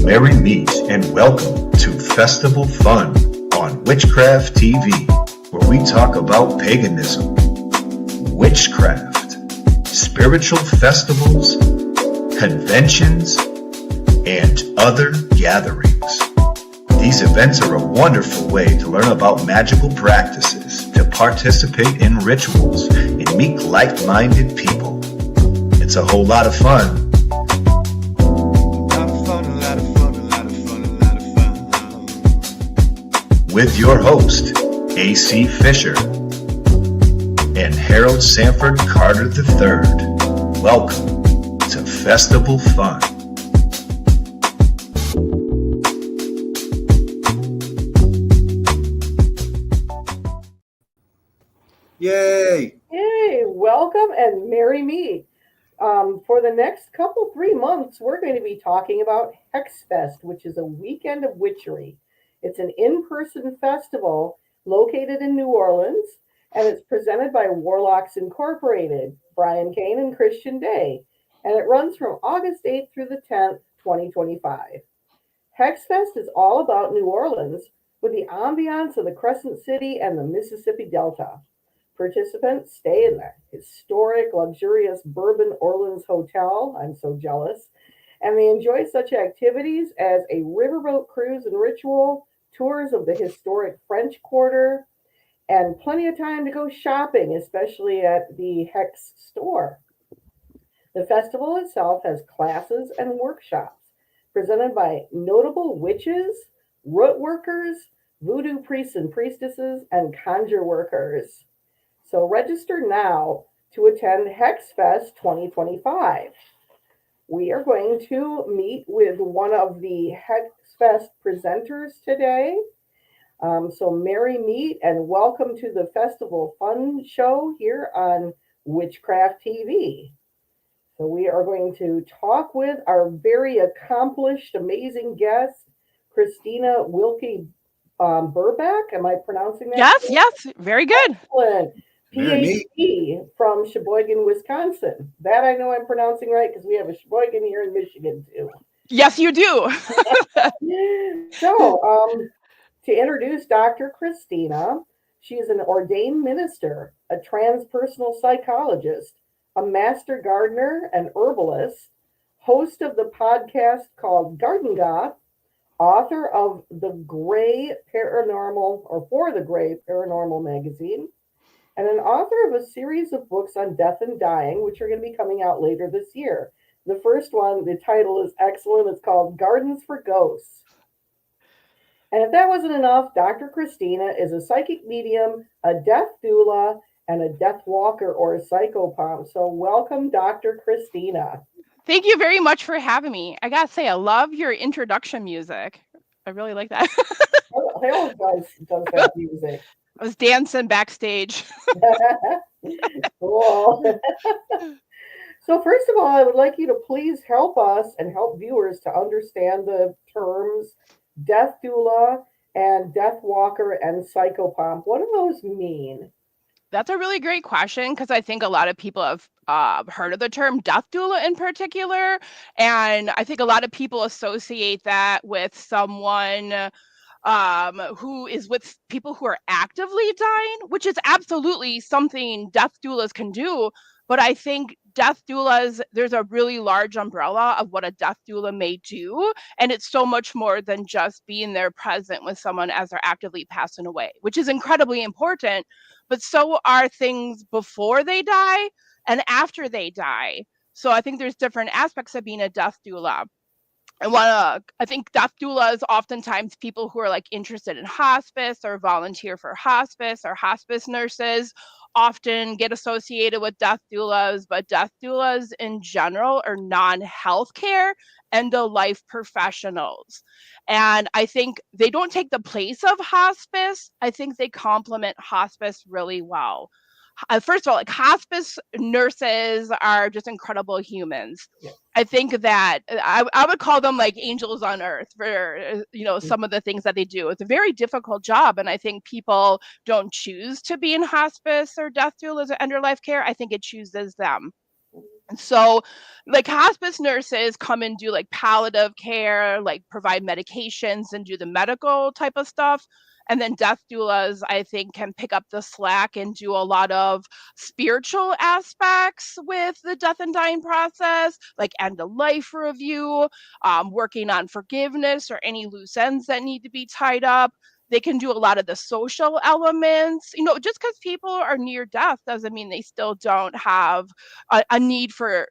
Merry Meet and welcome to Festival Fun on Witchcraft TV, where we talk about paganism, witchcraft, spiritual festivals, conventions, and other gatherings. These events are a wonderful way to learn about magical practices, to participate in rituals, and meet like-minded people. It's a whole lot of fun. With your host, A.C. Fisher and Harold Sanford Carter III. Welcome to Festival Fun. Yay! Yay! Welcome and merry me. For the next 3 months, we're going to be talking about HexFest, which is a weekend of witchery. It's an in-person festival located in New Orleans, and it's presented by Warlocks Incorporated, Brian Kane and Christian Day, and it runs from August 8th through the 10th, 2025. HexFest is all about New Orleans with the ambiance of the Crescent City and the Mississippi Delta. Participants stay in the historic, luxurious Bourbon Orleans Hotel. I'm so jealous. And they enjoy such activities as a riverboat cruise and ritual, tours of the historic French Quarter, and plenty of time to go shopping, especially at the Hex store. The festival itself has classes and workshops presented by notable witches, root workers, voodoo priests and priestesses, and conjure workers. So register now to attend HexFest 2025. We are going to meet with one of the HexFest presenters today. So merry meet and welcome to the Festival Fun Show here on Witchcraft TV. So we are going to talk with our very accomplished, amazing guest, Christina Wilke-Burbach. Am I pronouncing that? Yes, very good. Excellent. PhD from Sheboygan, Wisconsin. That I know I'm pronouncing right because we have a Sheboygan here in Michigan too. Yes, you do. So, to introduce Dr. Christina, she is an ordained minister, a transpersonal psychologist, a master gardener and herbalist, host of the podcast called Garden Goth, author of the Gray Paranormal, or for the Gray Paranormal magazine, and an author of a series of books on death and dying, which are going to be coming out later this year. The first one, the title is excellent. It's called Gardens for Ghosts. And if that wasn't enough, Dr. Christina is a psychic medium, a death doula, and a death walker or a psychopomp. So welcome, Dr. Christina. Thank you very much for having me. I gotta say, I love your introduction music. I really like that. Harold does that music. I was dancing backstage. Cool. So first of all, I would like you to please help us and help viewers to understand the terms death doula and death walker and psychopomp. What do those mean? That's a really great question because I think a lot of people have heard of the term death doula in particular. And I think a lot of people associate that with someone who is with people who are actively dying, which is absolutely something death doulas can do. But I think death doulas, there's a really large umbrella of what a death doula may do. And it's so much more than just being there present with someone as they're actively passing away, which is incredibly important. But so are things before they die and after they die. So I think there's different aspects of being a death doula. I think death doulas oftentimes people who are like interested in hospice or volunteer for hospice or hospice nurses often get associated with death doulas, but death doulas in general are non-healthcare end-of-life professionals. And I think they don't take the place of hospice. I think they complement hospice really well. First of all, like hospice nurses are just incredible humans. Yeah. I think that I would call them like angels on earth for, some of the things that they do. It's a very difficult job. And I think people don't choose to be in hospice or death doulas or end of life care. I think it chooses them. And so like hospice nurses come and do like palliative care, like provide medications and do the medical type of stuff. And then death doulas, I think, can pick up the slack and do a lot of spiritual aspects with the death and dying process, like end of life review, working on forgiveness or any loose ends that need to be tied up. They can do a lot of the social elements. Just because people are near death doesn't mean they still don't have a need for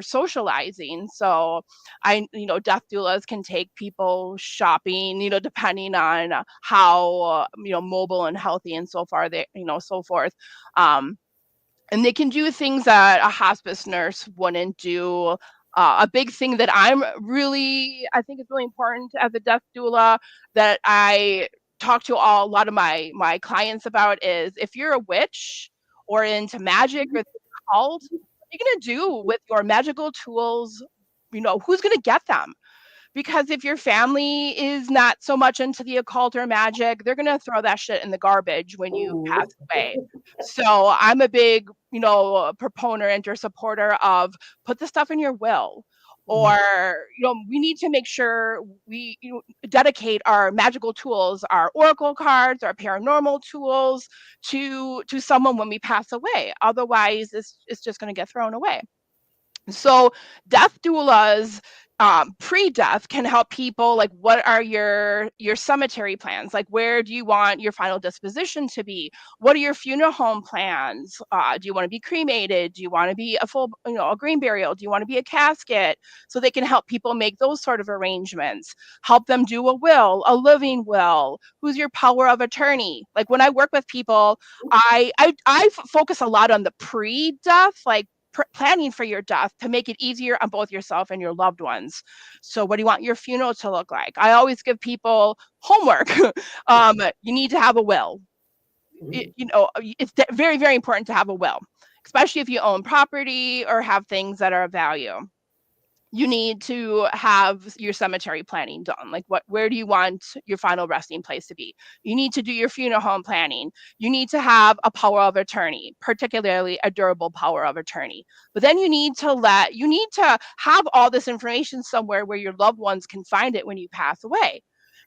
socializing. So death doulas can take people shopping, depending on how mobile and healthy and so far they so forth. And they can do things that a hospice nurse wouldn't do. A big thing that I think is really important as a death doula that I talk to a lot of my clients about is if you're a witch or into magic or occult, what are you going to do with your magical tools? Who's going to get them? Because if your family is not so much into the occult or magic, they're going to throw that shit in the garbage when you pass away. So I'm a big, proponent or supporter of put the stuff in your will. Or, we need to make sure we dedicate our magical tools, our oracle cards, our paranormal tools to someone when we pass away. Otherwise, it's just going to get thrown away. So death doulas pre-death can help people, like, what are your cemetery plans? Like, where do you want your final disposition to be? What are your funeral home plans? Do you want to be cremated? Do you want to be a full, a green burial? Do you want to be a casket? So they can help people make those sort of arrangements, help them do a will, a living will. Who's your power of attorney? Like when I work with people, I focus a lot on the pre-death, like planning for your death to make it easier on both yourself and your loved ones. So what do you want your funeral to look like? I always give people homework. You need to have a will. It's very, very important to have a will, especially if you own property or have things that are of value. You need to have your cemetery planning done. Like where do you want your final resting place to be? You need to do your funeral home planning. You need to have a power of attorney, particularly a durable power of attorney. But then you need to have all this information somewhere where your loved ones can find it when you pass away.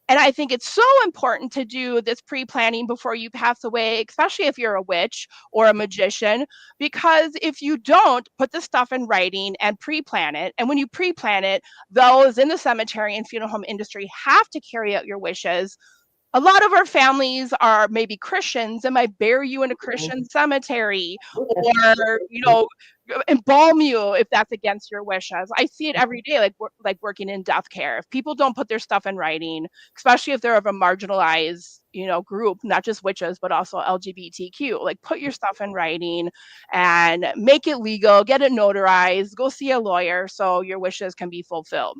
And I think it's so important to do this pre-planning before you pass away, especially if you're a witch or a magician, because if you don't put the stuff in writing and pre-plan it, and when you pre-plan it, those in the cemetery and funeral home industry have to carry out your wishes. A lot of our families are maybe Christians and might bury you in a Christian cemetery or, embalm you if that's against your wishes. I see it every day, like working in death care. If people don't put their stuff in writing, especially if they're of a marginalized, group, not just witches, but also LGBTQ, like put your stuff in writing and make it legal, get it notarized, go see a lawyer so your wishes can be fulfilled.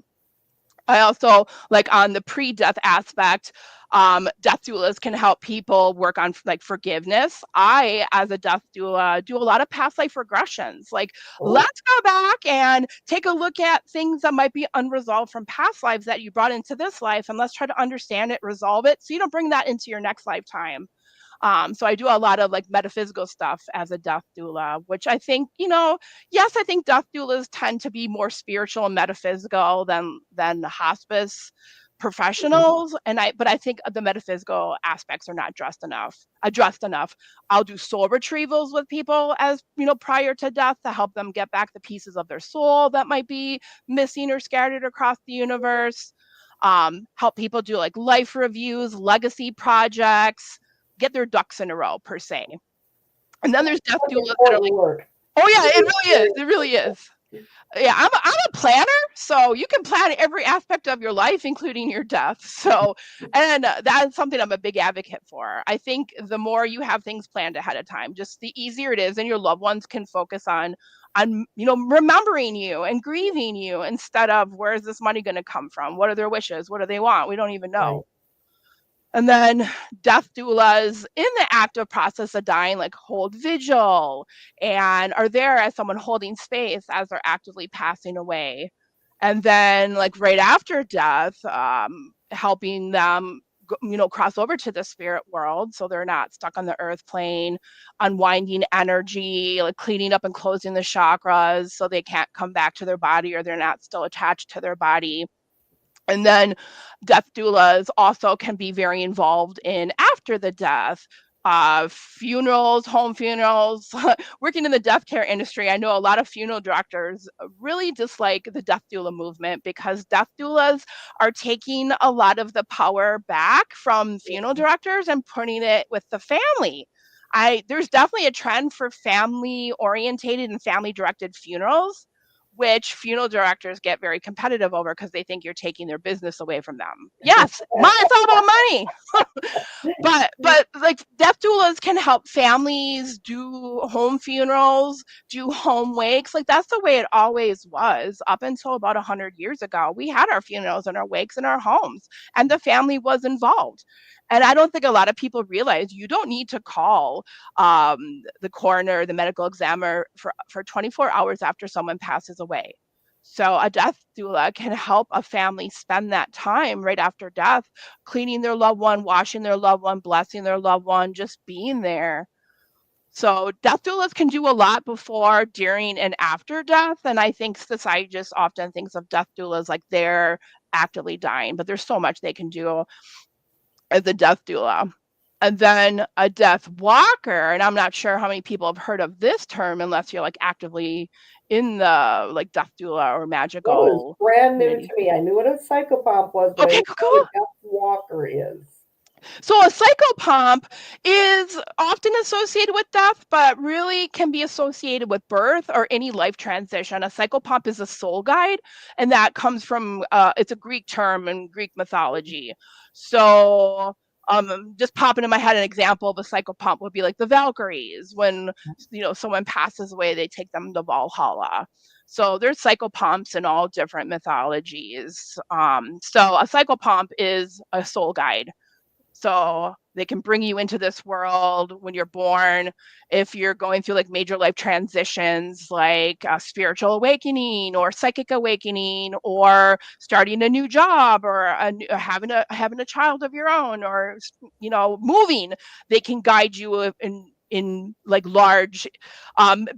I also, like on the pre-death aspect, death doulas can help people work on like forgiveness. I, as a death doula, do a lot of past life regressions. Like, let's go back and take a look at things that might be unresolved from past lives that you brought into this life, and let's try to understand it, resolve it, so you don't bring that into your next lifetime. So I do a lot of like metaphysical stuff as a death doula, which I think, yes, I think death doulas tend to be more spiritual and metaphysical than the hospice professionals. But I think the metaphysical aspects are not addressed enough. I'll do soul retrievals with people as, prior to death to help them get back the pieces of their soul that might be missing or scattered across the universe. Help people do like life reviews, legacy projects, get their ducks in a row per se. And then there's death doulas that are like, oh yeah, it really is. It really is. Yeah, I'm a planner, so you can plan every aspect of your life, including your death. So, and that's something I'm a big advocate for. I think the more you have things planned ahead of time, just the easier it is, and your loved ones can focus on remembering you and grieving you instead of where is this money going to come from? What are their wishes? What do they want? We don't even know. Right. And then death doulas in the active process of dying, like hold vigil and are there as someone holding space as they're actively passing away. And then like right after death, helping them cross over to the spirit world, so they're not stuck on the earth plane, unwinding energy, like cleaning up and closing the chakras so they can't come back to their body, or they're not still attached to their body. And then death doulas also can be very involved in after the death, funerals, home funerals. Working in the death care industry, I know a lot of funeral directors really dislike the death doula movement, because death doulas are taking a lot of the power back from funeral directors and putting it with the family. There's definitely a trend for family orientated and family directed funerals, which funeral directors get very competitive over because they think you're taking their business away from them. Yes, it's all about money. but like death doulas can help families do home funerals, do home wakes. Like that's the way it always was up until about 100 years ago. We had our funerals and our wakes in our homes, and the family was involved. And I don't think a lot of people realize you don't need to call the coroner, the medical examiner for 24 hours after someone passes away. So a death doula can help a family spend that time right after death, cleaning their loved one, washing their loved one, blessing their loved one, just being there. So death doulas can do a lot before, during, and after death. And I think society just often thinks of death doulas like they're actively dying, but there's so much they can do as a death doula. And then a death walker, and I'm not sure how many people have heard of this term unless you're like actively in the like death doula or That was magical brand new community. to me. I knew what a psychopomp was, but I Okay, didn't know cool. what a death walker is. So a psychopomp is often associated with death, but really can be associated with birth or any life transition. A psychopomp is a soul guide, and that comes from it's a Greek term in Greek mythology. So just popping in my head, an example of a psychopomp would be like the Valkyries. When someone passes away, they take them to Valhalla. So there's psychopomps in all different mythologies. So a psychopomp is a soul guide. So they can bring you into this world when you're born. If you're going through like major life transitions, like a spiritual awakening or psychic awakening, or starting a new job, or having a child of your own, or moving, they can guide you in like large,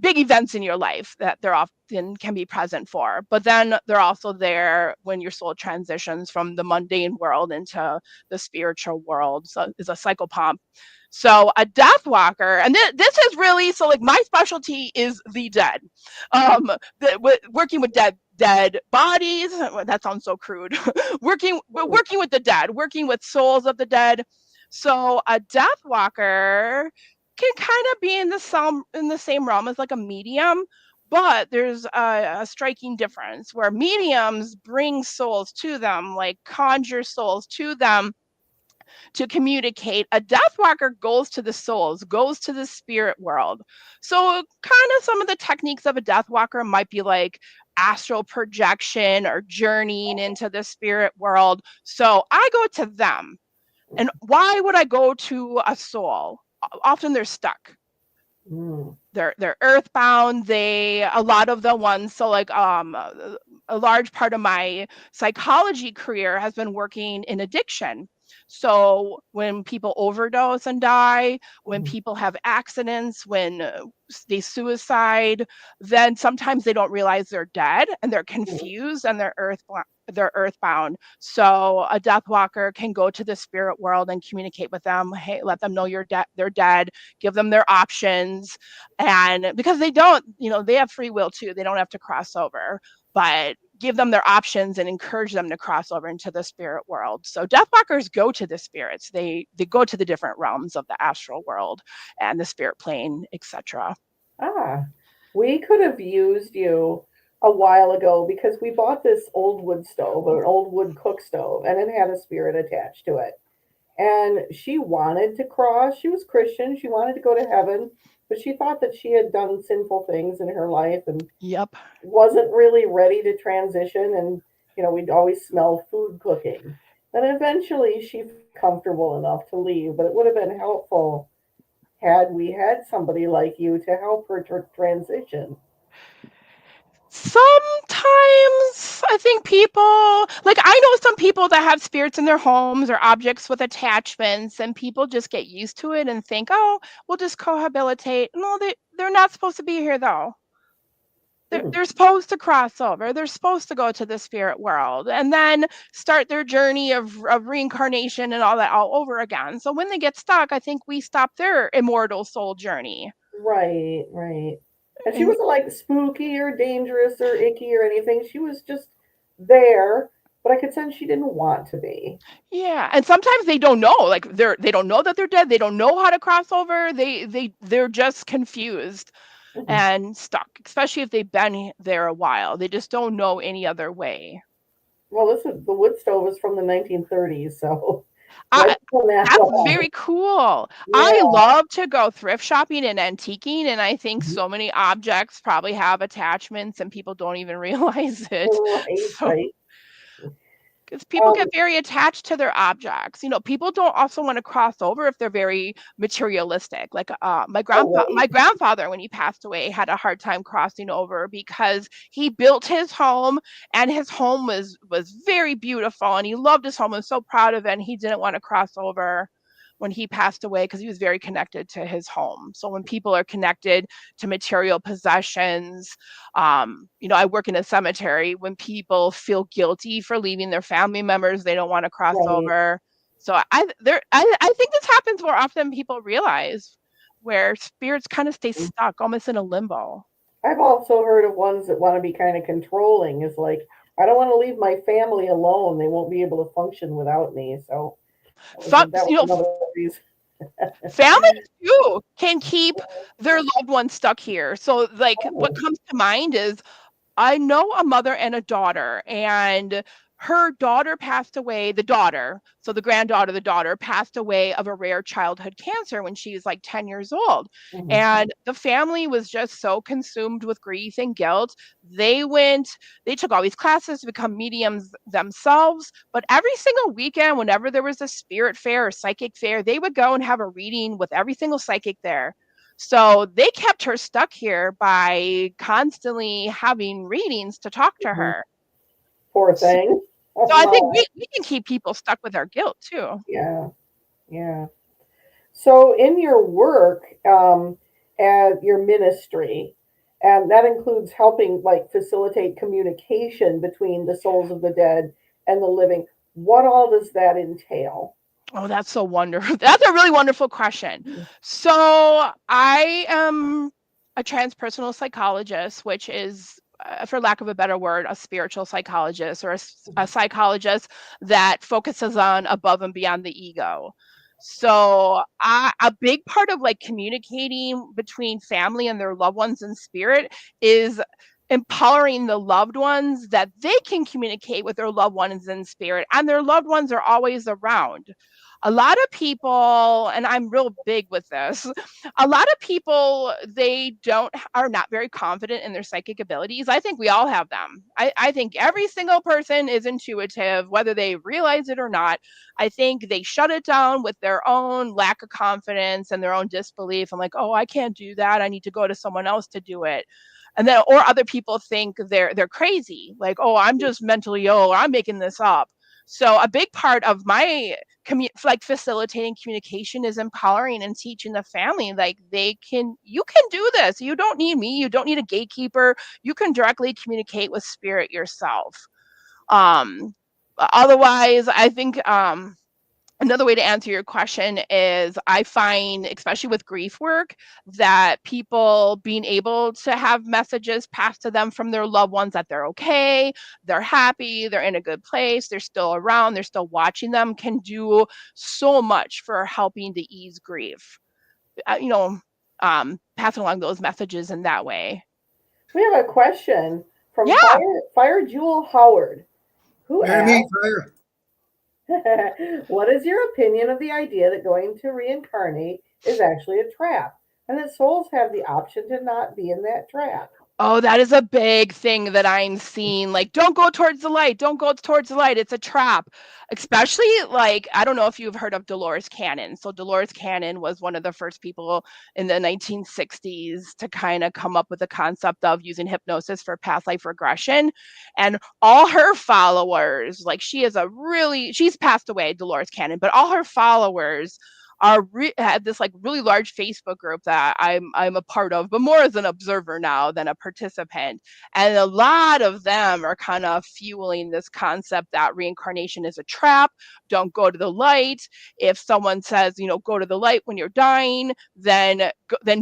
big events in your life that they're often can be present for. But then they're also there when your soul transitions from the mundane world into the spiritual world. So is a psychopomp. So a death walker, and this is really, so like my specialty is the dead, working with dead bodies. That sounds so crude. working with the dead, working with souls of the dead. So a death walker can kind of be in the same realm as like a medium, but there's a striking difference where mediums bring souls to them, like conjure souls to them to communicate. A death walker goes to the souls, goes to the spirit world. So kind of some of the techniques of a death walker might be like astral projection or journeying into the spirit world. So I go to them. And why would I go to a soul? Often they're stuck. They're earthbound. A lot of the ones, so like a large part of my psychology career has been working in addiction. So when people overdose and die, when people have accidents, when they suicide, then sometimes they don't realize they're dead and they're confused and they're earthbound. So a death walker can go to the spirit world and communicate with them. Hey, let them know they're dead, give them their options. And because they don't, they have free will too. They don't have to cross over, but give them their options and encourage them to cross over into the spirit world. So death walkers go to the spirits. They go to the different realms of the astral world and the spirit plane, etc. We could have used you a while ago because we bought this old wood stove, an old wood cook stove, and it had a spirit attached to it. And she wanted to cross. She was Christian. She wanted to go to heaven, but she thought that she had done sinful things in her life and Yep. wasn't really ready to transition. And, we'd always smell food cooking. Then eventually she felt comfortable enough to leave, but it would have been helpful had we had somebody like you to help her transition. Sometimes I think people, like I know some people that have spirits in their homes or objects with attachments, and people just get used to it and think, oh, we'll just cohabilitate. No, they're not supposed to be here though. They're supposed to cross over. They're supposed to go to the spirit world and then start their journey of reincarnation and all that all over again. So when they get stuck, I think we stop their immortal soul journey. Right, right. And she And wasn't like spooky or dangerous or icky or anything. She was just there, but I could sense she didn't want to be. yeah, and sometimes they don't know, like they don't know that they're dead. They don't know how to cross over. They're just confused Mhm. and stuck, especially if they've been there a while. They just don't know any other way. Well, this is the wood stove is from the 1930s, so I, right from that That's long. very cool. Yeah, I love to go thrift shopping and antiquing, and I think mhm. so many objects probably have attachments and people don't even realize it. Right, So, right. because people Um, get very attached to their objects. People don't also want to cross over if they're very materialistic. Like oh, right. my grandfather, when he passed away, had a hard time crossing over because he built his home, and his home was very beautiful, and he loved his home and was so proud of it. And he didn't want to cross over when he passed away because he was very connected to his home. So when people are connected to material possessions, I work in a cemetery. When people feel guilty for leaving their family members, they don't want to cross Right. over. So I think this happens more often than people realize, where spirits kind of stay stuck almost in a limbo. I've also heard of ones that want to be kind of controlling. Is like, I don't want to leave my family alone. They won't be able to function without me. So Some, that was another reason. families too can keep their loved ones stuck here. So like what Oh, comes to mind is I know a mother and a daughter, and her daughter passed away. The daughter, so the granddaughter, the daughter passed away of a rare childhood cancer when she was like 10 years old. mhm, And the family was just so consumed with grief and guilt. They took all these classes to become mediums themselves. But every single weekend, whenever there was a spirit fair or psychic fair, they would go and have a reading with every single psychic there. So they kept her stuck here by constantly having readings to talk to mhm. her. Poor So, thing. so Oh I my. think we can keep people stuck with their guilt too. Yeah, yeah. So in your work, at your ministry, and that includes helping like facilitate communication between the souls of the dead and the living. What all does that entail? Oh, that's so wonderful. That's a really wonderful question. So I am a transpersonal psychologist, which is, for lack of a better word, a spiritual psychologist or a psychologist that focuses on above and beyond the ego. So a big part of like communicating between family and their loved ones in spirit is empowering the loved ones that they can communicate with their loved ones in spirit, and their loved ones are always around. A lot of people, and I'm real big with this, a lot of people, they don't are not very confident in their psychic abilities. I think we all have them. I think every single person is intuitive, whether they realize it or not. I think they shut it down with their own lack of confidence and their own disbelief. I'm like, oh, I can't do that. I need to go to someone else to do it. And then, or other people think they're crazy, like, oh, I'm just mentally ill, or I'm making this up. So a big part of my like facilitating communication is empowering and teaching the family like you can do this. You don't need me. You don't need a gatekeeper. You can directly communicate with spirit yourself. Um, Otherwise, I think another way to answer your question is I find, especially with grief work, that people being able to have messages passed to them from their loved ones that they're okay, they're happy, they're in a good place, they're still around, they're still watching them, can do so much for helping to ease grief. Passing along those messages in that way. We have a question from Yeah. Fire Jewel Howard, who Marry me, asks, fire. "What is your opinion of the idea that going to reincarnate is actually a trap, and that souls have the option to not be in that trap?" Oh, that is a big thing that I'm seeing. Like, don't go towards the light. Don't go towards the light. It's a trap. Especially, like, I don't know if you've heard of Dolores Cannon. So Dolores Cannon was one of the first people in the 1960s to kind of come up with the concept of using hypnosis for past life regression. And all her followers, like, she's passed away, Dolores Cannon, but all her followers had this like really large Facebook group that I'm a part of, but more as an observer now than a participant. And a lot of them are kind of fueling this concept that reincarnation is a trap. Don't go to the light. If someone says, go to the light when you're dying, then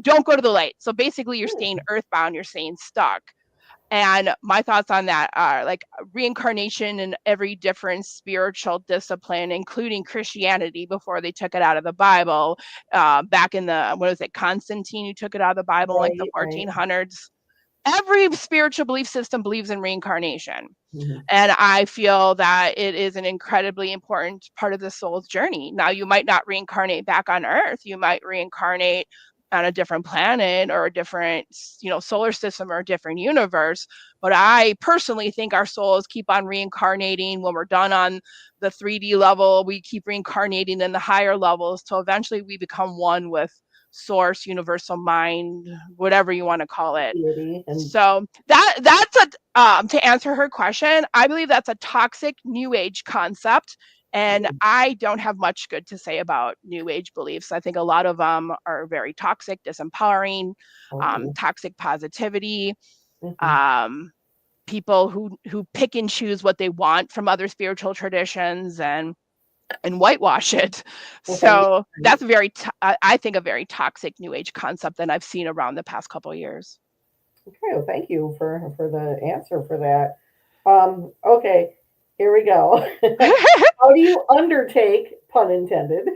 don't go to the light. So basically, you're staying earthbound. You're staying stuck. And my thoughts on that are like reincarnation in every different spiritual discipline, including Christianity before they took it out of the Bible. Back in Constantine who took it out of the Bible in like the 1400s. Every spiritual belief system believes in reincarnation. Mm-hmm. And I feel that it is an incredibly important part of the soul's journey. Now, you might not reincarnate back on Earth. You might reincarnate on a different planet or a different, solar system or a different universe. But I personally think our souls keep on reincarnating. When we're done on the 3D level, we keep reincarnating in the higher levels till eventually we become one with source, universal mind, whatever you want to call it. So that's to answer her question, I believe that's a toxic new age concept. And I don't have much good to say about new age beliefs. I think a lot of them are very toxic, disempowering, toxic positivity, people who pick and choose what they want from other spiritual traditions and whitewash it. So that's I think a very toxic new age concept that I've seen around the past couple of years. Okay, well, thank you for the answer for that. Okay, here we go. How do you undertake, pun intended,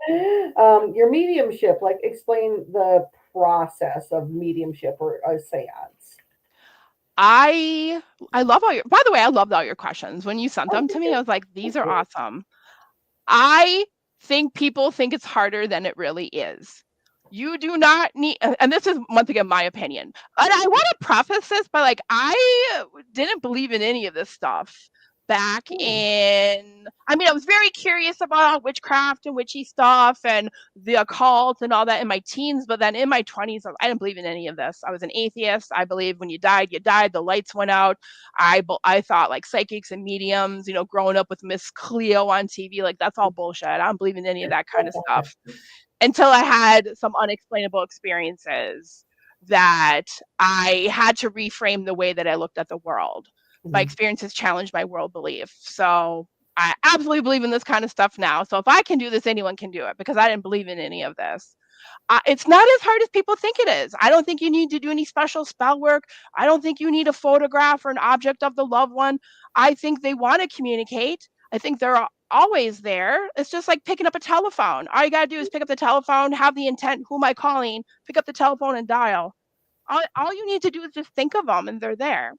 your mediumship? Like, explain the process of mediumship or a seance. I love by the way, I loved all your questions. When you sent them to me, I was like, these are awesome. I think people think it's harder than it really is. You do not need, and this is once again my opinion, and I want to preface this by like, I didn't believe in any of this stuff back in, I was very curious about witchcraft and witchy stuff and the occult and all that in my teens, but then in my 20s, I didn't believe in any of this. I was an atheist. I believed when you died, the lights went out. I thought like psychics and mediums, growing up with Miss Cleo on TV, like that's all bullshit. I don't believe in any of that kind of stuff until I had some unexplainable experiences that I had to reframe the way that I looked at the world. My experiences challenged my world belief. So I absolutely believe in this kind of stuff now. So if I can do this, anyone can do it because I didn't believe in any of this. It's not as hard as people think it is. I don't think you need to do any special spell work. I don't think you need a photograph or an object of the loved one. I think they want to communicate. I think they're always there. It's just like picking up a telephone. All you got to do is pick up the telephone, have the intent, who am I calling, pick up the telephone and dial. All you need to do is just think of them and they're there.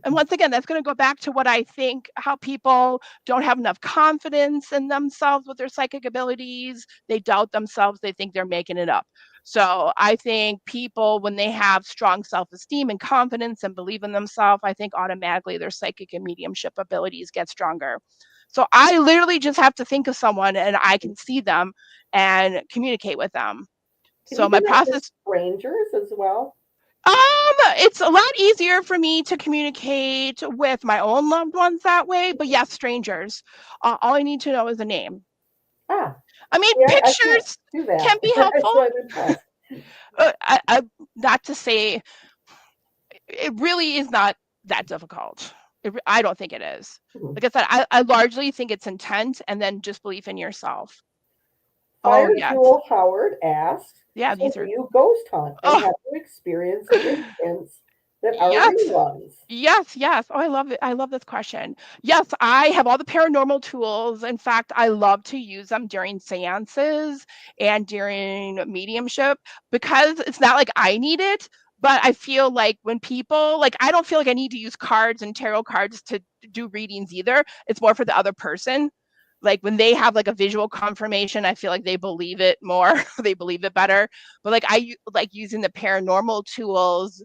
And once again, that's going to go back to what I think, how people don't have enough confidence in themselves with their psychic abilities. They doubt themselves. They think they're making it up. So I think people, when they have strong self-esteem and confidence and believe in themselves, I think automatically their psychic and mediumship abilities get stronger. So I literally just have to think of someone and I can see them and communicate with them. So my process. Strangers as well. It's a lot easier for me to communicate with my own loved ones that way, but yes, strangers. All I need to know is a name. Pictures can be helpful. Not to say it really is not that difficult. I don't think it is. Like I said, I largely think it's intent and then just belief in yourself. Fire Jewel Howard asked, these are you ghost hunt and have you experienced incidents that are real ones? Yes. Oh, I love it. I love this question. Yes, I have all the paranormal tools. In fact, I love to use them during seances and during mediumship because it's not like I need it, but I feel like when people, like, I don't feel like I need to use cards and tarot cards to do readings either. It's more for the other person. like when they have like a visual confirmation, I feel like they believe it more. They believe it better. But like I like using the paranormal tools,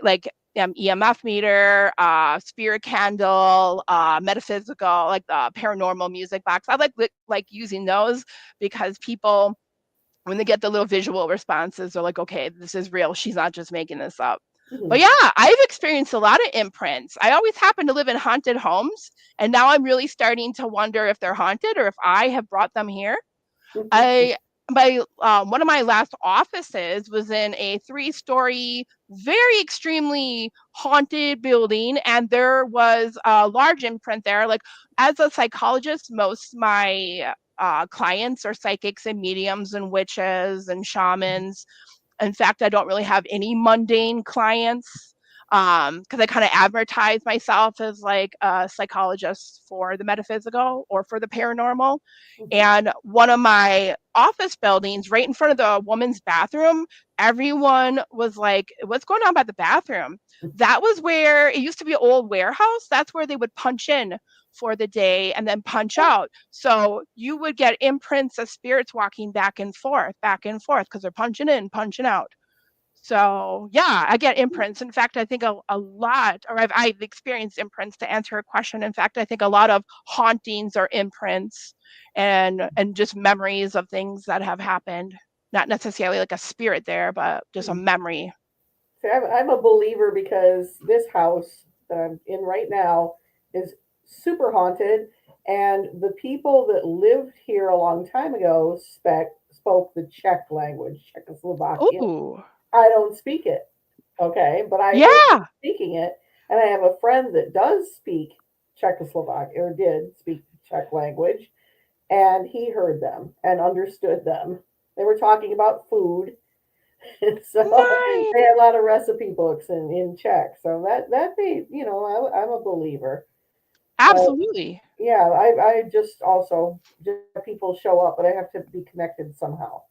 like EMF meter, spirit candle, metaphysical, like the paranormal music box. I like using those because people, when they get the little visual responses, they're like, okay, this is real. She's not just making this up. But yeah, I've experienced a lot of imprints. I always happen to live in haunted homes, and now I'm really starting to wonder if they're haunted or if I have brought them here. One of my last offices was in a 3-story, very extremely haunted building, and there was a large imprint there. Like, as a psychologist, most of my clients are psychics and mediums and witches and shamans. In fact, I don't really have any mundane clients because I kind of advertise myself as like a psychologist for the metaphysical or for the paranormal. And one of my office buildings, right in front of the woman's bathroom, everyone was like, what's going on by the bathroom? That was where it used to be an old warehouse. That's where they would punch in for the day and then punch out. So you would get imprints of spirits walking back and forth, because they're punching in, punching out. So yeah, I get imprints. In fact, I think a lot, or I've experienced imprints, to answer a question. In fact, I think a lot of hauntings are imprints and just memories of things that have happened. Not necessarily like a spirit there, but just a memory. So I'm a believer because this house that I'm in right now is super haunted, and the people that lived here a long time ago spoke the Czech language, Czechoslovakian. Ooh. I don't speak it, okay, but I Yeah. speaking it, and I have a friend that does speak Czechoslovak or did speak Czech language, and he heard them and understood them. They were talking about food. So Nice. they had a lot of recipe books in Czech. So that made, I'm a believer. Absolutely. Yeah, I just also just have people show up, but I have to be connected somehow.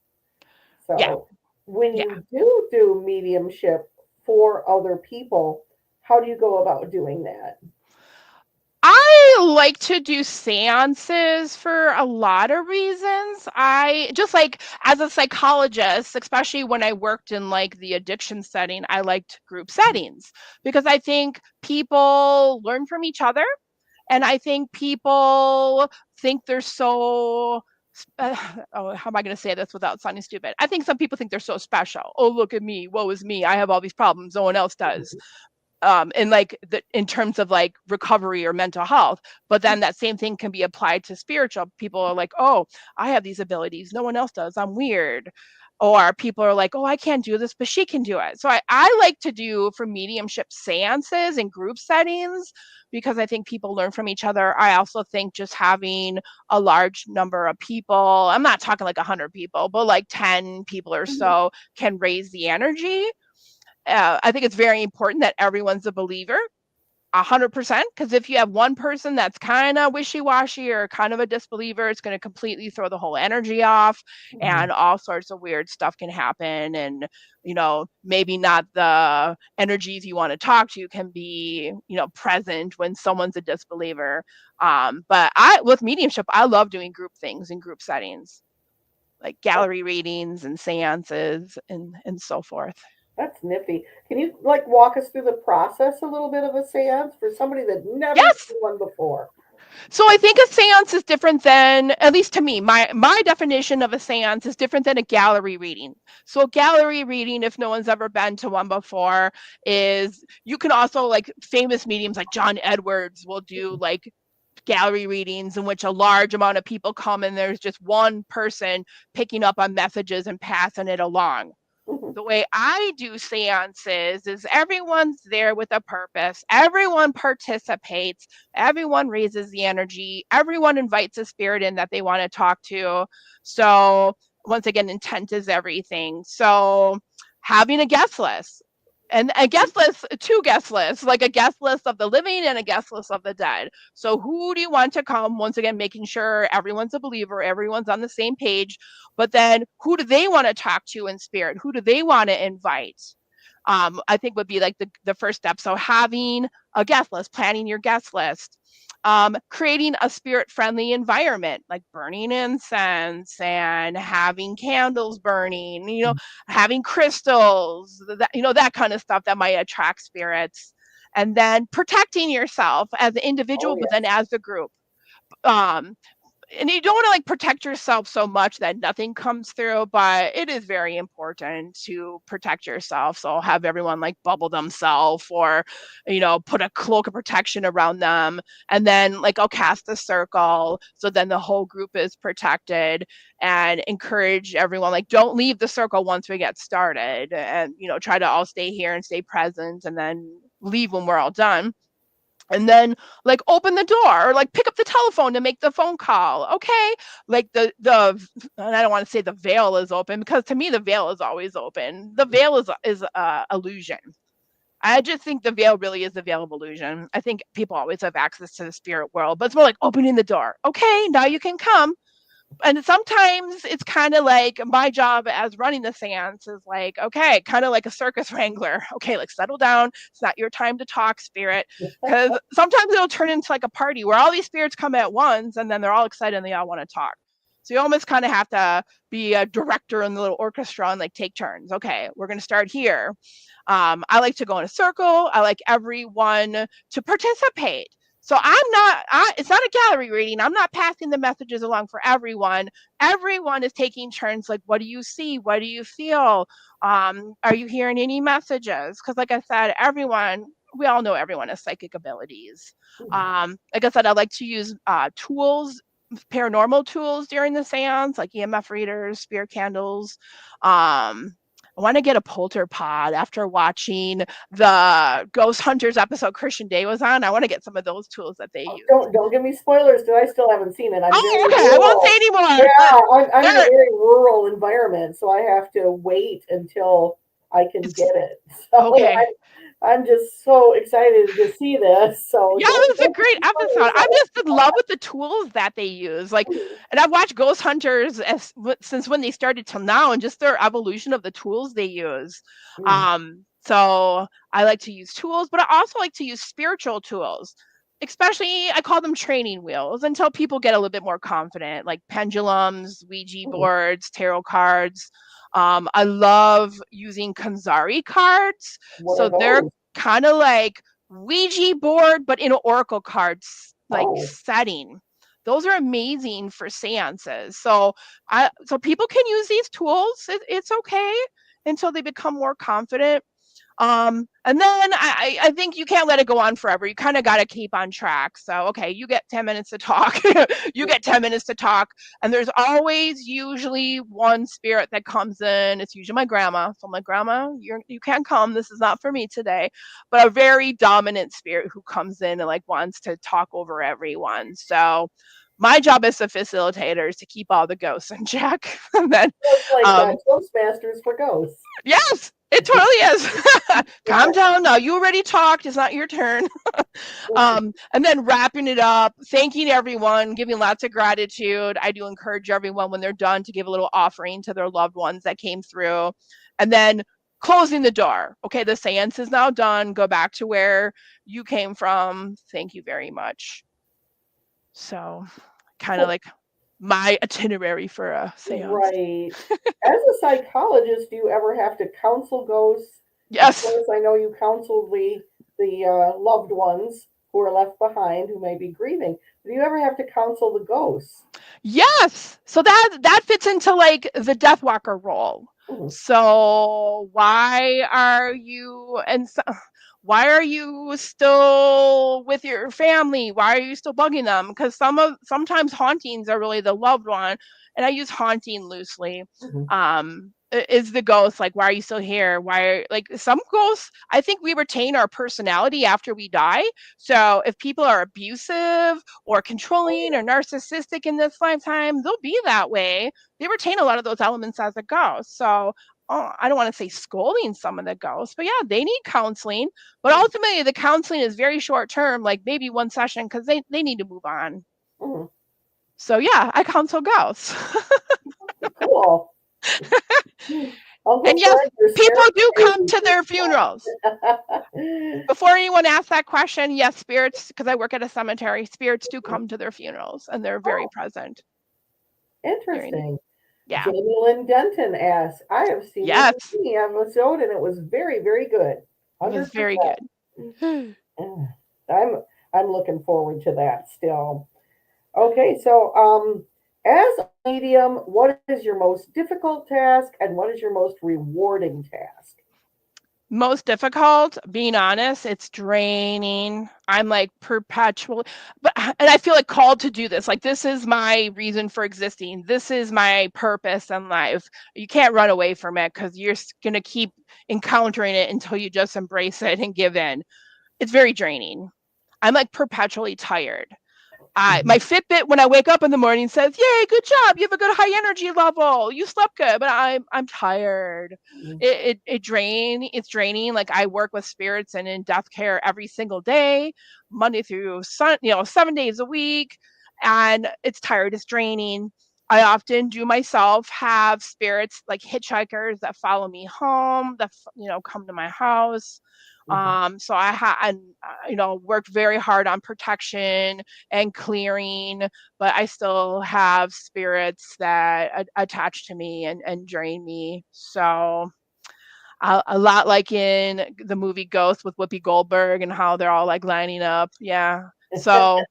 Yeah. So when Yeah. you do mediumship for other people, how do you go about doing that? I like to do seances for a lot of reasons. I just like, as a psychologist, especially when I worked in like the addiction setting, I liked group settings because I think people learn from each other. And I think people think they're so, how am I going to say this without sounding stupid? I think some people think they're so special. Oh, look at me. Woe is me. I have all these problems. No one else does. And like in terms of like recovery or mental health, but then that same thing can be applied to spiritual. People are like, oh, I have these abilities, no one else does, I'm weird. Or people are like, oh, I can't do this, but she can do it. So I like to do for mediumship seances in group settings because I think people learn from each other. I also think just having a large number of people, I'm not talking like 100 people, but like 10 people or so can raise the energy. I think it's very important that everyone's a believer, 100%, because if you have one person that's kind of wishy-washy or kind of a disbeliever, it's going to completely throw the whole energy off, and all sorts of weird stuff can happen. And, maybe not the energies you want to talk to can be, present when someone's a disbeliever. But with mediumship, I love doing group things in group settings, like gallery readings and seances and so forth. That's nifty. Can you like walk us through the process a little bit of a seance for somebody that never Yes. seen one before? So I think a seance is different than, at least to me, my definition of a seance is different than a gallery reading. So a gallery reading, if no one's ever been to one before, is you can also, like, famous mediums like John Edwards will do like gallery readings in which a large amount of people come and there's just one person picking up on messages and passing it along. The way I do seances is everyone's there with a purpose. Everyone participates. Everyone raises the energy. Everyone invites a spirit in that they want to talk to. So once again, intent is everything. So having a guest list. And a guest list, 2 guest lists, like a guest list of the living and a guest list of the dead. So who do you want to come? Once again, making sure everyone's a believer, everyone's on the same page. But then who do they want to talk to in spirit? Who do they want to invite? I think would be like the first step. So having a guest list, planning your guest list. Creating a spirit-friendly environment, like burning incense and having candles burning, having crystals, that kind of stuff that might attract spirits. And then protecting yourself as an individual, but then as a group. And you don't want to like protect yourself so much that nothing comes through, but it is very important to protect yourself. So have everyone like bubble themselves, or, put a cloak of protection around them. And then like I'll cast a circle. So then the whole group is protected, and encourage everyone, like, don't leave the circle once we get started, and, try to all stay here and stay present, and then leave when we're all done. And then like open the door, or like pick up the telephone to make the phone call. Okay. Like and I don't want to say the veil is open, because to me, the veil is always open. The veil is illusion. I just think the veil really is the veil of illusion. I think people always have access to the spirit world, but it's more like opening the door. Okay. Now you can come. And sometimes it's kind of like my job as running the seance is like, okay, kind of like a circus wrangler. Okay, like settle down. It's not your time to talk, spirit. Because sometimes it'll turn into like a party where all these spirits come at once, and then they're all excited and they all want to talk. So you almost kind of have to be a director in the little orchestra and like take turns. Okay, we're going to start here. I like to go in a circle. I like everyone to participate. So it's not a gallery reading. I'm not passing the messages along for everyone. Everyone is taking turns. Like, what do you see? What do you feel? Are you hearing any messages? Because like I said, we all know everyone has psychic abilities. Like I said, I like to use tools, paranormal tools during the seance, like EMF readers, spirit candles. I want to get a polter pod after watching the Ghost Hunters episode Christian Day was on. I want to get some of those tools that they use. Don't give me spoilers, because I still haven't seen it. Okay. Rural. I won't say anymore. Yeah, I'm in a very rural environment, so I have to wait until I can get it. So okay. I'm just so excited to see this. So yeah, it's a great episode. I'm just in love with the tools that they use. Like, and I've watched Ghost Hunters since when they started till now, and just their evolution of the tools they use. So I like to use tools, but I also like to use spiritual tools. Especially, I call them training wheels, until people get a little bit more confident, like pendulums, Ouija boards, tarot cards. I love using Kanzari cards. So they're kind of like Ouija board, but in an oracle cards setting. Those are amazing for seances. So people can use these tools. It's okay until they become more confident. And then I think you can't let it go on forever. You kind of got to keep on track. So, okay, you get 10 minutes to talk. You get 10 minutes to talk. And there's always usually one spirit that comes in. It's usually my grandma. So my grandma, you can't come. This is not for me today. But a very dominant spirit who comes in and like wants to talk over everyone. So my job as a facilitator is to keep all the ghosts in check. And then, it's like Toastmasters for ghosts. Yes. It totally is. Calm down now. You already talked. It's not your turn. And then wrapping it up, thanking everyone, giving lots of gratitude. I do encourage everyone when they're done to give a little offering to their loved ones that came through. And then closing the door. Okay, the seance is now done. Go back to where you came from. Thank you very much. So kind of like my itinerary for a seance. Right. As a psychologist, do you ever have to counsel ghosts? Yes. Of course, I know you counseled the loved ones who are left behind, who may be grieving. Do you ever have to counsel the ghosts? Yes. So that fits into like the Death Walker role. So why are you still with your family? Why are you still bugging them? Because sometimes hauntings are really the loved one, and I use haunting loosely. Is the ghost like, why are you still here? Like some ghosts, I think we retain our personality after we die. So if people are abusive or controlling or narcissistic in this lifetime, they'll be that way. They retain a lot of those elements as a ghost. So I don't want to say scolding some of the ghosts, but yeah, they need counseling. But ultimately, the counseling is very short term, like maybe one session, because they need to move on. So yeah, I counsel ghosts. Cool. Uncle And yes, Fred, your people spirit do come is to their funerals. Before anyone asks that question, yes, spirits, because I work at a cemetery, spirits do come to their funerals, and they're very present. Interesting. Yeah. Jamie Lynn Denton asks, I have seen Yes, the episode and it was very, very good. it was 100%. very good. I'm looking forward to that still. Okay, so as a medium, what is your most difficult task and what is your most rewarding task? Most difficult, being honest, it's draining. I'm like perpetual, and I feel like called to do this. Like, this is my reason for existing. This is my purpose in life. You can't run away from it because you're going to keep encountering it until you just embrace it and give in. It's very draining. I'm like perpetually tired. My Fitbit, when I wake up in the morning, says, "Yay, good job! You have a good high energy level. You slept good." But I'm tired. It's draining. Like, I work with spirits and in death care every single day, Monday through 7 days a week, and it's tired. It's draining. I often do myself have spirits like hitchhikers that follow me home, that come to my house. So I worked very hard on protection and clearing, but I still have spirits that attach to me and drain me. So a lot like in the movie Ghost with Whoopi Goldberg and how they're all like lining up. Yeah. So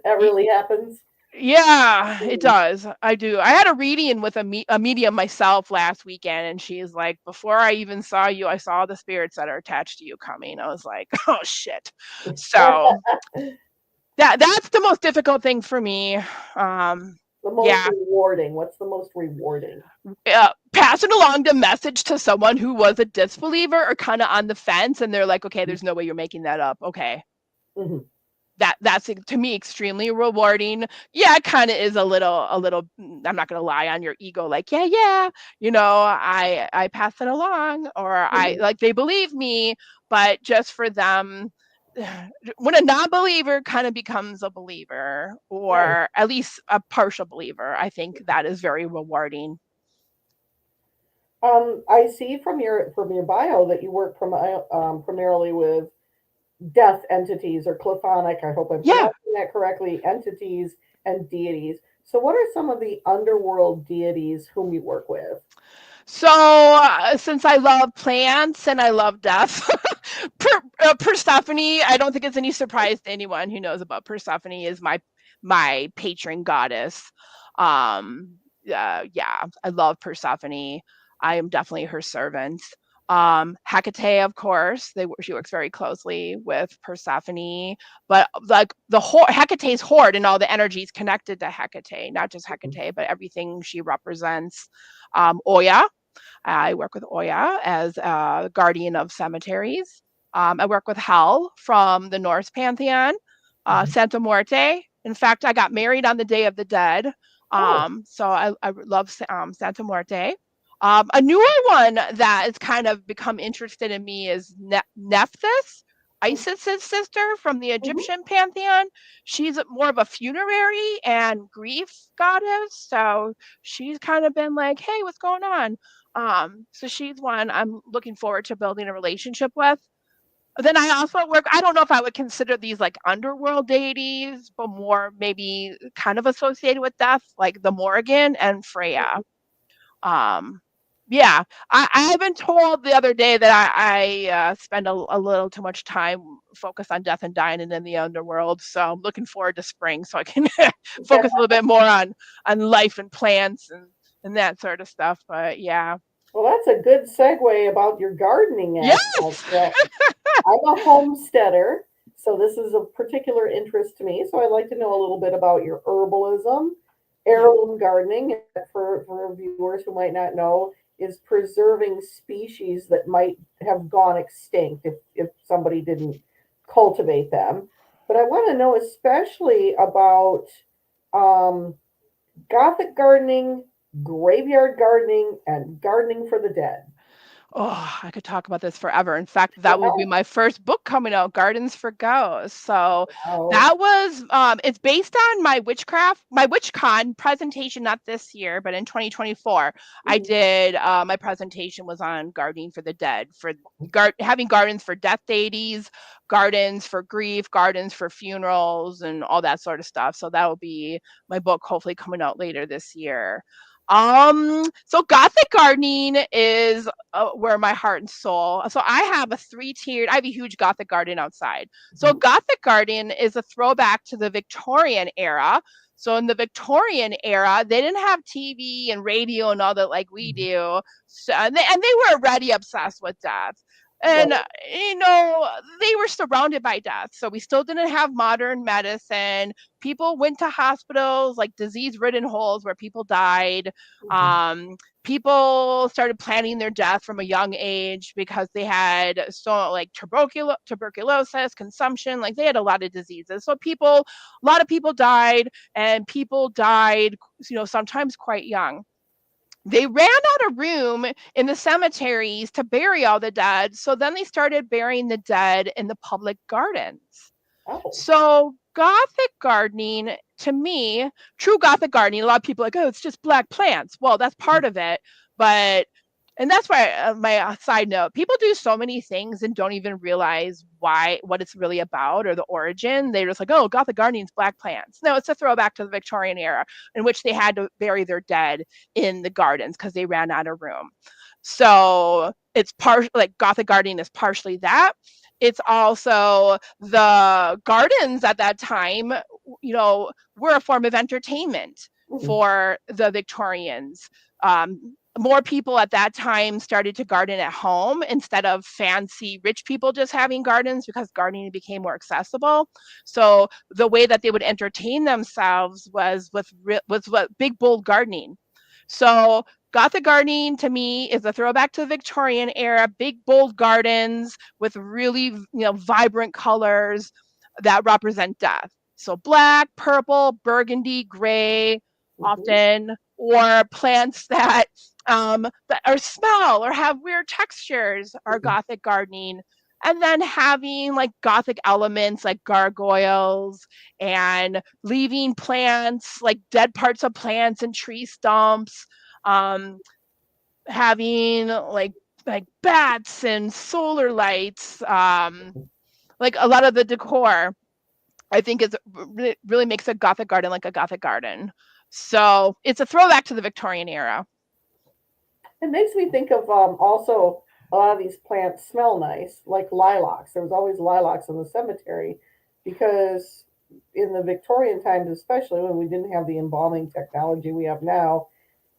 That really happens. yeah, it does. I do. I had a reading with a medium myself last weekend, and she's like, "Before I even saw you, I saw the spirits that are attached to you coming." I was like, "Oh shit!" So that's the most difficult thing for me. The most rewarding. What's the most rewarding? Passing along the message to someone who was a disbeliever or kind of on the fence, and they're like, "Okay, there's no way you're making that up." Okay. Mm-hmm. That's to me extremely rewarding. Yeah, it kind of is a little, I'm not gonna lie, on your ego, like, yeah, I pass it along, or I like, they believe me, but just for them, when a non-believer kind of becomes a believer, or Right. at least a partial believer, I think that is very rewarding. I see from your bio that you work primarily with death entities or chthonic. I hope I'm Yeah. pronouncing that correctly. Entities and deities. So, what are some of the underworld deities whom you work with? So since I love plants and I love death, Persephone, I don't think it's any surprise to anyone who knows about Persephone, is my patron goddess. Yeah, I love Persephone. I am definitely her servant. Hecate, of course, she works very closely with Persephone, but like Hecate's hoard and all the energies connected to Hecate, not just Hecate, but everything she represents. Oya, I work with Oya as a guardian of cemeteries. I work with Hel from the Norse pantheon, Santa Muerte. In fact, I got married on the Day of the Dead. So I love Santa Muerte. A newer one that has kind of become interested in me is Nephthys, Isis's sister from the Egyptian pantheon. She's more of a funerary and grief goddess. So she's kind of been like, "Hey, what's going on?" So she's one I'm looking forward to building a relationship with. Then I also work, I don't know if I would consider these like underworld deities, but more maybe kind of associated with death, like the Morrigan and Freya. Um, yeah, I've been told the other day that I spend a little too much time focused on death and dying and in the underworld. So I'm looking forward to spring so I can focus a little bit more on life and plants and that sort of stuff. But yeah. Well, that's a good segue about your gardening Yes. aspect. I'm a homesteader, so this is of particular interest to me. So I'd like to know a little bit about your herbalism, heirloom gardening. For viewers who might not know, is preserving species that might have gone extinct if somebody didn't cultivate them. But I want to know especially about Gothic gardening, graveyard gardening, and gardening for the dead. Oh, I could talk about this forever. In fact, that will be my first book coming out, Gardens for Ghosts. So that was it's based on my WitchCon presentation, not this year, but in 2024. I did my presentation was on gardening for the dead, for having gardens for death deities, gardens for grief, gardens for funerals, and all that sort of stuff. So that will be my book, hopefully coming out later this year. So Gothic gardening is where my heart and soul. So I have I have a huge Gothic garden outside. So Gothic garden is a throwback to the Victorian era. So in the Victorian era, they didn't have TV and radio and all that like we do. So, and they were already obsessed with death. And, they were surrounded by death. So we still didn't have modern medicine. People went to hospitals, like disease-ridden holes where people died. People started planning their death from a young age because they had tuberculosis, consumption, like they had a lot of diseases. So a lot of people died, and people died, sometimes quite young. They ran out of room in the cemeteries to bury all the dead. So then they started burying the dead in the public gardens. So Gothic gardening, to me, true Gothic gardening, a lot of people are like, oh, it's just black plants. Well, that's part of it. And that's why my side note, people do so many things and don't even realize what it's really about or the origin. They're just like, oh, Gothic gardening is black plants. No, it's a throwback to the Victorian era in which they had to bury their dead in the gardens because they ran out of room. So it's Gothic gardening is partially that. It's also the gardens at that time, were a form of entertainment for the Victorians. More people at that time started to garden at home instead of fancy rich people just having gardens because gardening became more accessible. So the way that they would entertain themselves was with big, bold gardening. So Gothic gardening to me is a throwback to the Victorian era, big, bold gardens with really, vibrant colors that represent death. So black, purple, burgundy, gray, often, or plants that or smell or have weird textures are Gothic gardening. And then having like Gothic elements like gargoyles and leaving plants, like dead parts of plants and tree stumps, having like bats and solar lights, like a lot of the decor, I think really makes a Gothic garden like a Gothic garden. So it's a throwback to the Victorian era. It makes me think of also a lot of these plants smell nice, like lilacs. There was always lilacs in the cemetery because in the Victorian times, especially when we didn't have the embalming technology we have now,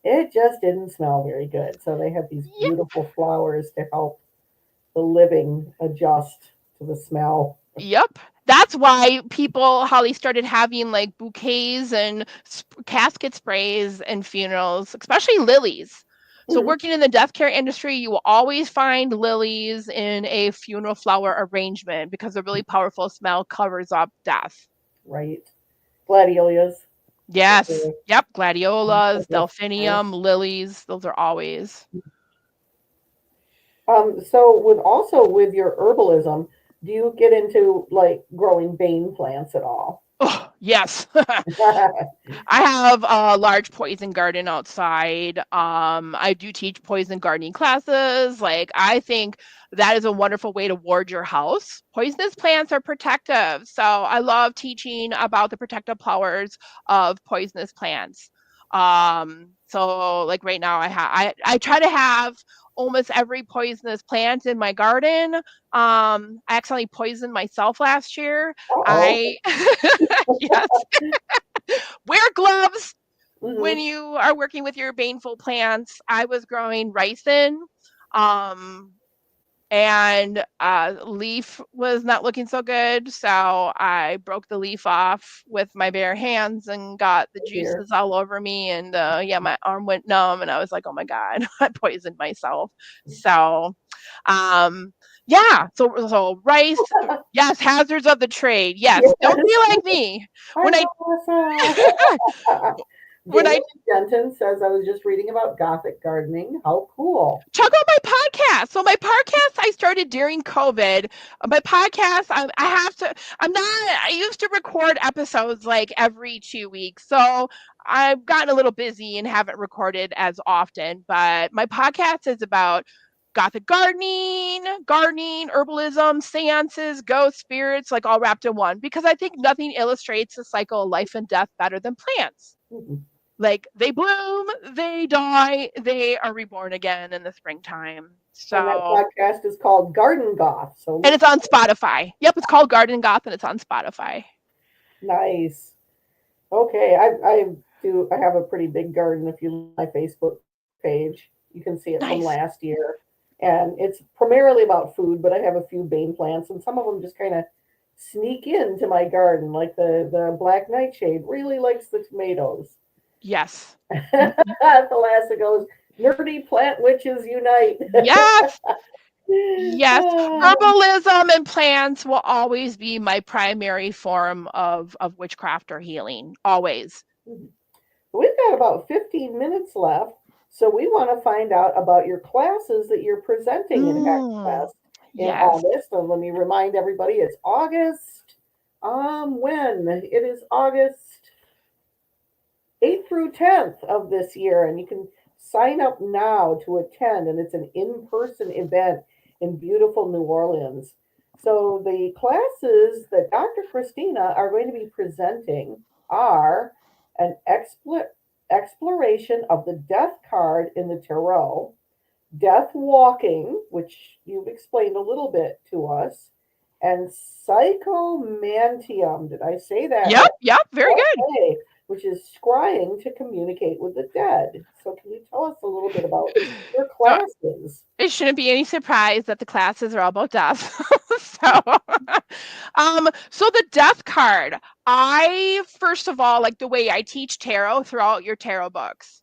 it just didn't smell very good. So they had these beautiful flowers to help the living adjust to the smell. Yep. That's why Holly started having like bouquets and casket sprays and funerals, especially lilies. So working in the death care industry, you will always find lilies in a funeral flower arrangement because a really powerful smell covers up death. Right. Gladiolus. Yes. Yep. Gladiolas, delphinium, lilies. Those are always. So with your herbalism, do you get into like growing bane plants at all? Oh, yes. I have a large poison garden outside. I do teach poison gardening classes. Like, I think that is a wonderful way to ward your house. Poisonous plants are protective. So I love teaching about the protective powers of poisonous plants. So like right now I try to have almost every poisonous plant in my garden. I accidentally poisoned myself last year. Yes. Wear gloves when you are working with your baneful plants. I was growing ricin, and leaf was not looking so good, so I broke the leaf off with my bare hands and got the juices all over me, and my arm went numb, and I was like, oh my god, I poisoned myself. So so rice, yes, hazards of the trade, yes. Don't be like me. when I Daniel Denton says, I was just reading about Gothic gardening. How cool. check out my podcast. So my podcast I started during COVID. My podcast, I have to, I used to record episodes like every 2 weeks. So I've gotten a little busy and haven't recorded as often, but my podcast is about Gothic gardening, herbalism, seances, ghost spirits, like all wrapped in one, because I think nothing illustrates the cycle of life and death better than plants. Mhm. Like they bloom, they die, they are reborn again in the springtime. And that So, podcast is called Garden Goth. So and it's on Spotify. Yep, it's called Garden Goth and it's on Spotify. nice. Okay, I have a pretty big garden. If you look at my Facebook page, you can see it from Nice. last year. And it's primarily about food, but I have a few Bane plants, and some of them just kind of sneak into my garden. Like the black nightshade really likes the tomatoes. Yes. Thalassa goes, nerdy plant witches unite. Yes. Yes. Herbalism and plants will always be my primary form of witchcraft or healing. Always. We've got about 15 minutes left. So we want to find out about your classes that you're presenting in HexFest in Yes. August. And let me remind everybody, it's August. When? It is August 8th through 10th of this year. And you can sign up now to attend. And it's an in-person event in beautiful New Orleans. So the classes that Dr. Christina are going to be presenting are an exploration of the death card in the tarot, death walking, which you've explained a little bit to us, and psychomantium. Did I say that? Yep. right? Yep. Very good. Okay, which is scrying to communicate with the dead. So can you tell us a little bit about your classes? It shouldn't be any surprise that the classes are all about death. So the death card, I first of all like the way I teach tarot throughout your tarot books.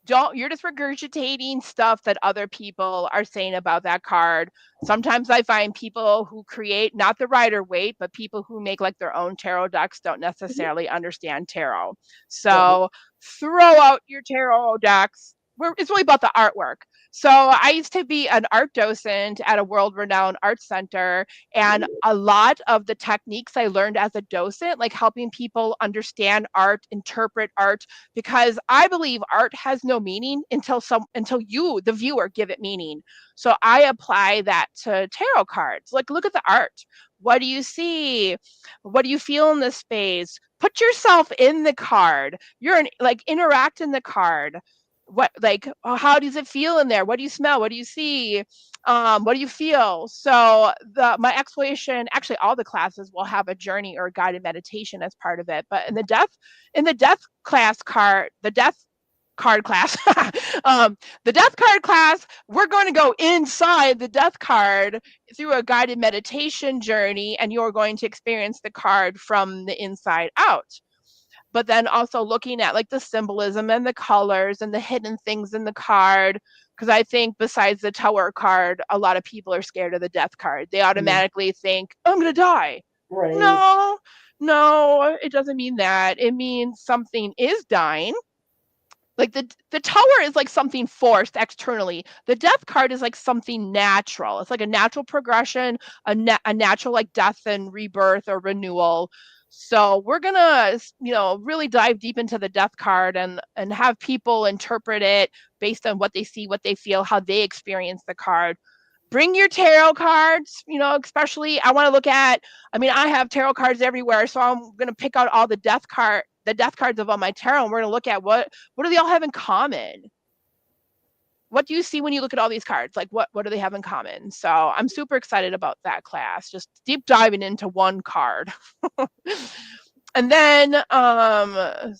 You're just regurgitating stuff that other people are saying about that card. Sometimes I find people who create not the Rider Waite, but people who make like their own tarot decks don't necessarily understand tarot. So throw out your tarot decks. It's really about the artwork. So I used to be an art docent at a world-renowned art center, and a lot of the techniques I learned as a docent, like helping people understand art, interpret art, because I believe art has no meaning until you, the viewer, give it meaning. So I apply that to tarot cards. Like, look at the art. What do you see? What do you feel in the space? Put yourself in the card. Interact in the card. How does it feel in there? What do you smell? What do you see? What do you feel? So my exploration, actually all the classes will have a journey or a guided meditation as part of it. But in the death card class, the death card class, we're going to go inside the death card through a guided meditation journey, and you're going to experience the card from the inside out. But then also looking at like the symbolism and the colors and the hidden things in the card. Because I think besides the Tower card, a lot of people are scared of the death card. They automatically think, I'm going to die. Right. No, it doesn't mean that. It means something is dying. Like the Tower is like something forced externally. The death card is like something natural. It's like a natural progression, a natural like death and rebirth or renewal. So we're gonna, really dive deep into the death card and have people interpret it based on what they see, what they feel, how they experience the card. Bring your tarot cards, especially I want to look at, I have tarot cards everywhere. So I'm going to pick out all the death cards of all my tarot. And we're going to look at what do they all have in common? What do you see when you look at all these cards? Like what do they have in common? So I'm super excited about that class, just deep diving into one card. And then the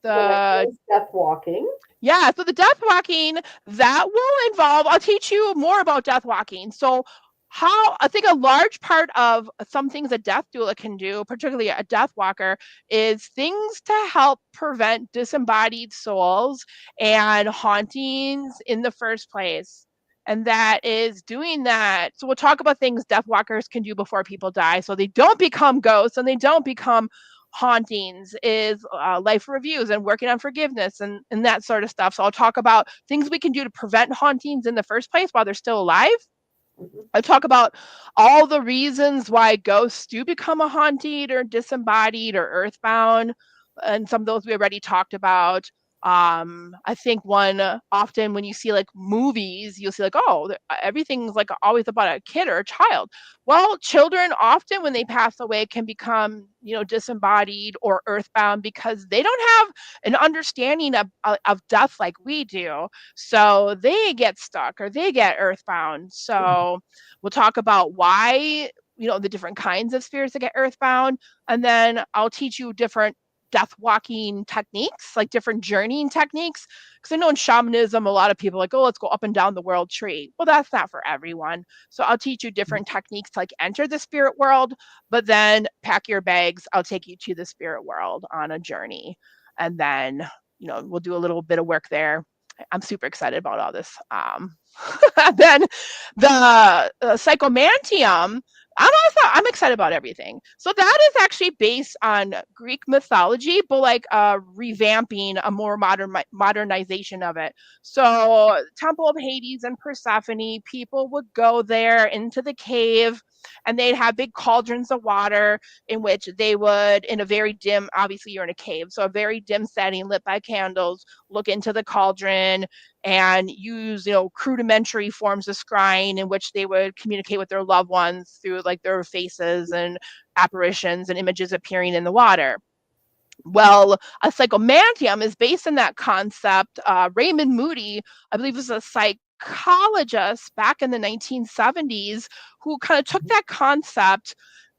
death walking. Yeah, so the death walking, that will involve, I'll teach you more about death walking. So I think a large part of some things a death doula can do, particularly a death walker, is things to help prevent disembodied souls and hauntings in the first place. And that is doing that. So we'll talk about things death walkers can do before people die, so they don't become ghosts and they don't become hauntings, is life reviews and working on forgiveness and that sort of stuff. So I'll talk about things we can do to prevent hauntings in the first place while they're still alive. I talk about all the reasons why ghosts do become a haunted or disembodied or earthbound, and some of those we already talked about. I think one often when you see like movies, you'll see like, oh, everything's like always about a kid or a child. Well, children often when they pass away can become, disembodied or earthbound because they don't have an understanding of death like we do. So they get stuck or they get earthbound. So we'll talk about why, the different kinds of spirits that get earthbound. And then I'll teach you different death walking techniques, like different journeying techniques. Because I know in shamanism, a lot of people are like, oh, let's go up and down the world tree. Well, that's not for everyone. So I'll teach you different techniques to like enter the spirit world, but then pack your bags. I'll take you to the spirit world on a journey. And then, we'll do a little bit of work there. I'm super excited about all this. Then the psychomantium, I'm excited about everything. So that is actually based on Greek mythology, but like revamping a more modernization of it. So Temple of Hades and Persephone, people would go there into the cave and they'd have big cauldrons of water in which they would, in a very dim, obviously you're in a cave, so a very dim setting lit by candles, look into the cauldron and use, rudimentary forms of scrying in which they would communicate with their loved ones through like their faces and apparitions and images appearing in the water. Well, a psychomantium is based on that concept. Raymond Moody, I believe, was a psychologist back in the 1970s who kind of took that concept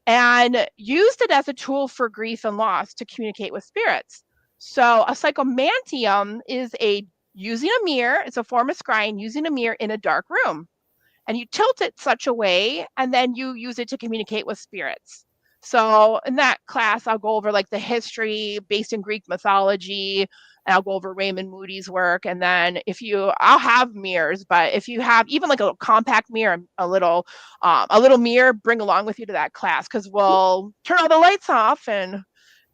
and used it as a tool for grief and loss to communicate with spirits. So a psychomantium is using a mirror, it's a form of scrying, using a mirror in a dark room. And you tilt it such a way, and then you use it to communicate with spirits. So in that class, I'll go over like the history based in Greek mythology, and I'll go over Raymond Moody's work. And then I'll have mirrors, but if you have even like a little compact mirror, a little mirror, bring along with you to that class, because we'll turn all the lights off and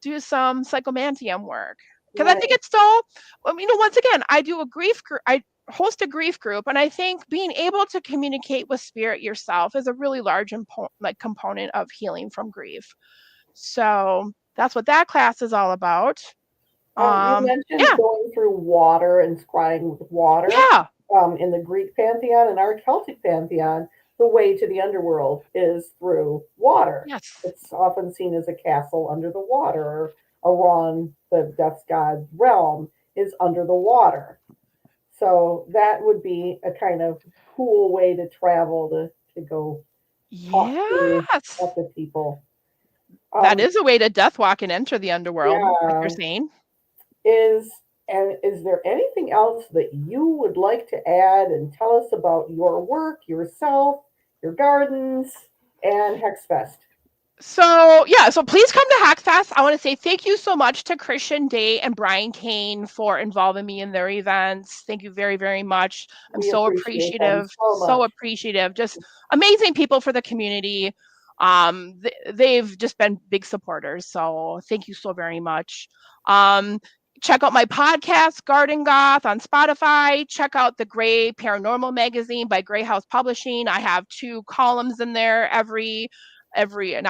do some psychomantium work. Because I think it's so, once again, I do a grief group, I host a grief group, and I think being able to communicate with spirit yourself is a really large component of healing from grief. So that's what that class is all about. You mentioned going through water and scrying with water. Yeah. In the Greek pantheon and our Celtic pantheon, the way to the underworld is through water. Yes. It's often seen as a castle under the water. Around the death god realm is under the water. So that would be a kind of cool way to travel to go talk to people. That is a way to death walk and enter the underworld, like you're saying. Is there anything else that you would like to add and tell us about your work, yourself, your gardens, and HexFest? So please come to HexFest. I want to say thank you so much to Christian Day and Brian Kane for involving me in their events. Thank you very, very much. I'm so appreciative. So appreciative. Just amazing people for the community. They've just been big supporters. So thank you so very much. Check out my podcast, Garden Goth, on Spotify. Check out the Gray Paranormal magazine by Gray House Publishing. I have 2 columns in there every edition,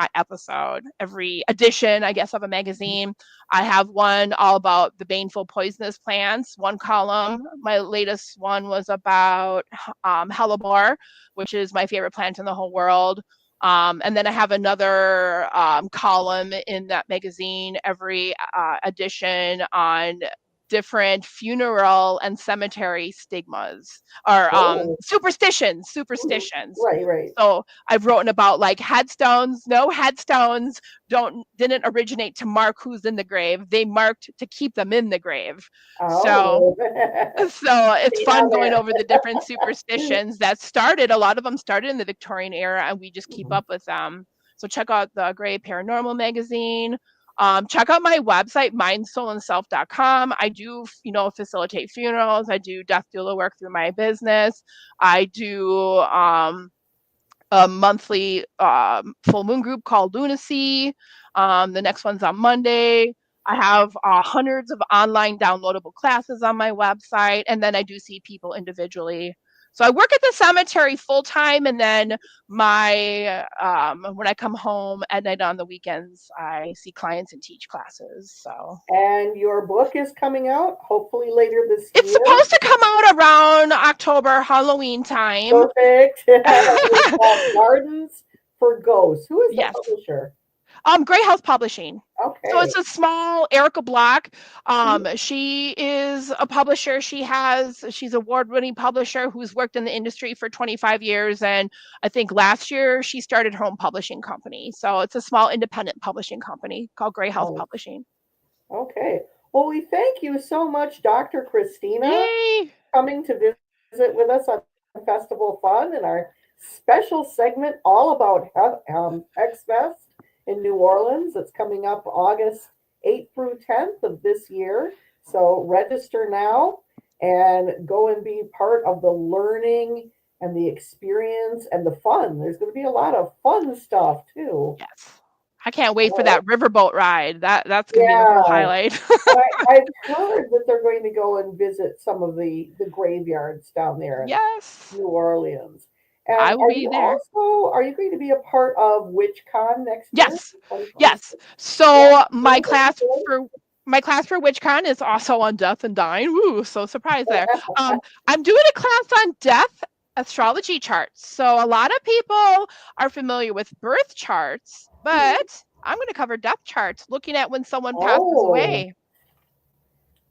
I guess, of a magazine. I have one all about the baneful poisonous plants, one column. My latest one was about hellebore, which is my favorite plant in the whole world. And then I have another column in that magazine, every edition, on different funeral and cemetery stigmas or superstitions. Right. So I've written about like headstones. No, headstones didn't originate to mark who's in the grave. They marked to keep them in the grave. So it's fun going over the different superstitions that a lot of them started in the Victorian era, and we just keep up with them. So check out the Gray Paranormal magazine. Check out my website, mindsoulandself.com. I do, facilitate funerals. I do death doula work through my business. I do a monthly full moon group called Lunacy. The next one's on Monday. I have hundreds of online downloadable classes on my website, and then I do see people individually. So I work at the cemetery full time, and then my when I come home at night on the weekends, I see clients and teach classes. So. And your book is coming out hopefully later this year. It's supposed to come out around October, Halloween time. Perfect. Gardens for Ghosts. Who is the publisher? Grey House Publishing. Okay. So it's a small Erica Block. She is a publisher. She's award-winning publisher who's worked in the industry for 25 years. And I think last year she started her own publishing company. So it's a small independent publishing company called Grey House Publishing. Okay. Well, we thank you so much, Dr. Christina, Yay! coming to visit with us on Festival Fun and our special segment all about HexFest in New Orleans. It's coming up August 8th through 10th of this year. So register now and go and be part of the learning and the experience and the fun. There's going to be a lot of fun stuff too. Yes. I can't wait for that riverboat ride. That's going to be the real highlight. I've heard that they're going to go and visit some of the graveyards down there in New Orleans. And I will be there. Also, are you going to be a part of WitchCon next year? Yes. So my class for WitchCon is also on death and dying. Woo, so surprised there. I'm doing a class on death astrology charts. So a lot of people are familiar with birth charts, but I'm going to cover death charts, looking at when someone passes away.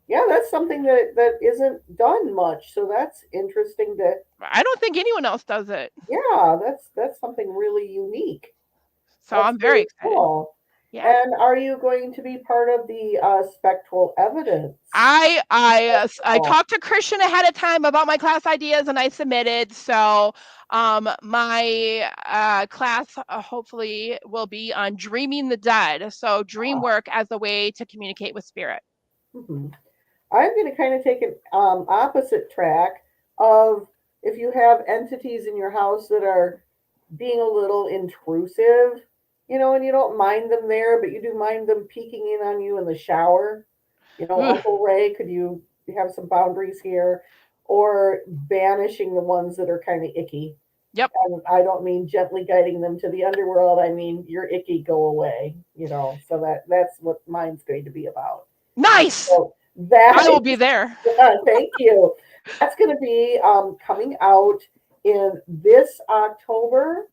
Yeah, that's something that isn't done much. So that's interesting to. I don't think anyone else does it. Yeah, that's something really unique. So I'm very excited. Cool. Yeah. And are you going to be part of the spectral evidence? I talked to Christian ahead of time about my class ideas, and I submitted. So my class hopefully will be on dreaming the dead. So dream work as a way to communicate with spirit. Mm-hmm. I'm going to kind of take an opposite track of if you have entities in your house that are being a little intrusive, and you don't mind them there, but you do mind them peeking in on you in the shower. Uncle Ray, could you have some boundaries here? Or banishing the ones that are kind of icky. Yep. And I don't mean gently guiding them to the underworld. I mean, you're icky, go away, so that's what mine's going to be about. Nice. So I will be there. Thank you. That's going to be coming out in this October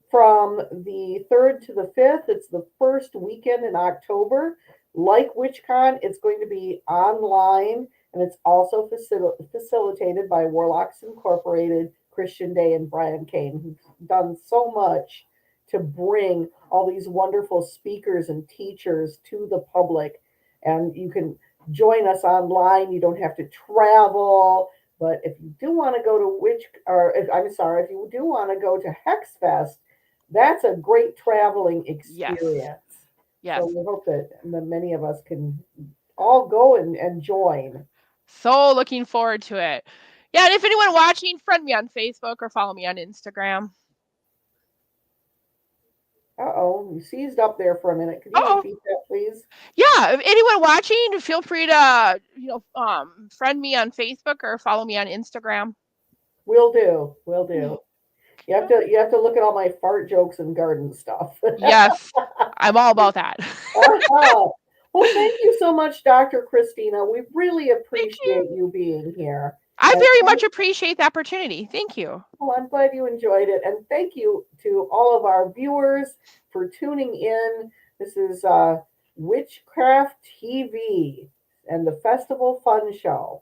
from the 3rd to the 5th. It's the first weekend in October. Like WitchCon, it's going to be online, and it's also facilitated by Warlocks Incorporated, Christian Day, and Brian Kane, who've done so much to bring all these wonderful speakers and teachers to the public. And you can join us online. You don't have to travel. But if you do want to go to if you do want to go to HexFest, that's a great traveling experience. Yes. So we hope that many of us can all go and join. So looking forward to it. Yeah, and if anyone watching, friend me on Facebook or follow me on Instagram. You seized up there for a minute. Could you repeat that, please? Yeah, if anyone watching, feel free to friend me on Facebook or follow me on Instagram. Will do. You have to look at all my fart jokes and garden stuff. Yes, I'm all about that. Well, thank you so much, Dr. Christina. We really appreciate you being here. I very much appreciate the opportunity. Thank you. Well, I'm glad you enjoyed it. And thank you to all of our viewers for tuning in. This is Witchcraft TV and the Festival Fun Show.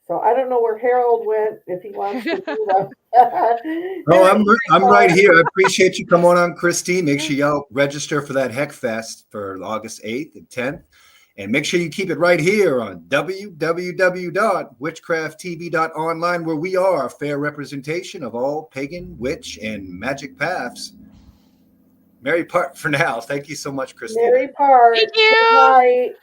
So I don't know where Harold went, if he wants to do that. No, I'm right here. I appreciate you coming on, Christine. Make sure y'all register for that HexFest for August 8th and 10th. And make sure you keep it right here on www.witchcrafttv.online, where we are a fair representation of all pagan, witch, and magic paths. Merry part for now. Thank you so much, Christina. Merry part. Thank you. Good night.